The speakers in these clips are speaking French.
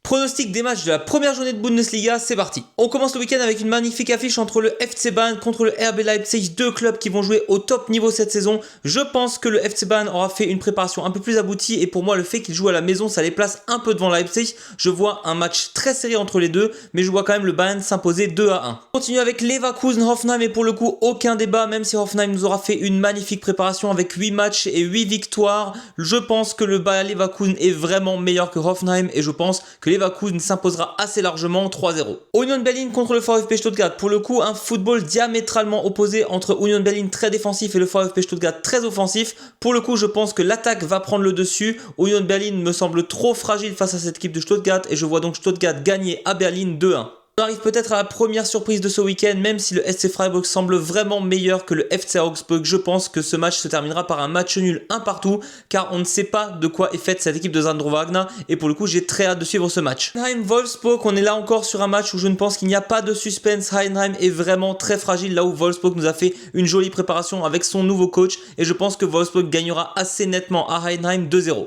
Pronostic des matchs de la première journée de Bundesliga, c'est parti. On commence le week-end avec une magnifique affiche entre le FC Bayern contre le RB Leipzig, deux clubs qui vont jouer au top niveau cette saison. Je pense que le FC Bayern aura fait une préparation un peu plus aboutie et pour moi le fait qu'ils jouent à la maison ça les place un peu devant Leipzig. Je vois un match très serré entre les deux mais je vois quand même le Bayern s'imposer 2-1. On continue avec Leverkusen-Hoffenheim et pour le coup aucun débat même si Hoffenheim nous aura fait une magnifique préparation avec 8 matchs et 8 victoires. Je pense que le Bayer Leverkusen est vraiment meilleur que Hoffenheim et je pense que Leverkusen s'imposera assez largement 3-0. Union Berlin contre le VfB Stuttgart. Pour le coup, un football diamétralement opposé entre Union Berlin très défensif et le VfB Stuttgart très offensif. Pour le coup, je pense que l'attaque va prendre le dessus. Union Berlin me semble trop fragile face à cette équipe de Stuttgart et je vois donc Stuttgart gagner à Berlin 2-1. On arrive peut-être à la première surprise de ce week-end, même si le SC Freiburg semble vraiment meilleur que le FC Augsburg. Je pense que ce match se terminera par un match nul un partout, car on ne sait pas de quoi est faite cette équipe de Sandro Wagner, et pour le coup j'ai très hâte de suivre ce match. Heidenheim-Wolfsburg, on est là encore sur un match où je ne pense qu'il n'y a pas de suspense. Heidenheim est vraiment très fragile, là où Wolfsburg nous a fait une jolie préparation avec son nouveau coach, et je pense que Wolfsburg gagnera assez nettement à Heidenheim 2-0.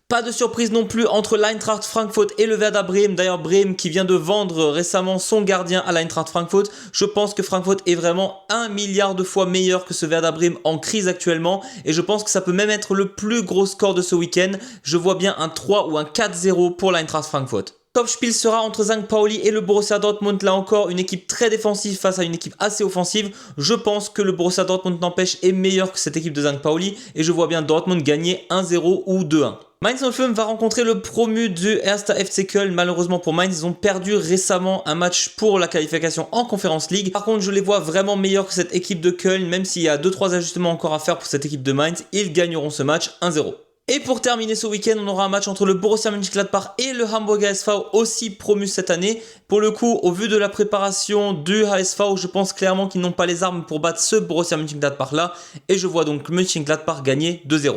Pas de surprise non plus entre l'Eintracht Frankfurt et le Werder Bremen. D'ailleurs, Bremen qui vient de vendre récemment son gardien à l'Eintracht Frankfurt. Je pense que Frankfurt est vraiment 1 milliard de fois meilleur que ce Werder Bremen en crise actuellement. Et je pense que ça peut même être le plus gros score de ce week-end. Je vois bien un 3 ou un 4-0 pour l'Eintracht Frankfurt. Topspiel sera entre St. Pauli et le Borussia Dortmund. Là encore, une équipe très défensive face à une équipe assez offensive. Je pense que le Borussia Dortmund n'empêche est meilleur que cette équipe de St. Pauli. Et je vois bien Dortmund gagner 1-0 ou 2-1. Mainz 05 va rencontrer le promu du 1. FC Köln. Malheureusement pour Mainz, ils ont perdu récemment un match pour la qualification en Conference League. Par contre, je les vois vraiment meilleurs que cette équipe de Köln. Même s'il y a 2-3 ajustements encore à faire pour cette équipe de Mainz, ils gagneront ce match 1-0. Et pour terminer ce week-end, on aura un match entre le Borussia Mönchengladbach et le Hamburger SV, aussi promu cette année. Pour le coup, au vu de la préparation du HSV, je pense clairement qu'ils n'ont pas les armes pour battre ce Borussia Mönchengladbach là. Et je vois donc Mönchengladbach gagner 2-0.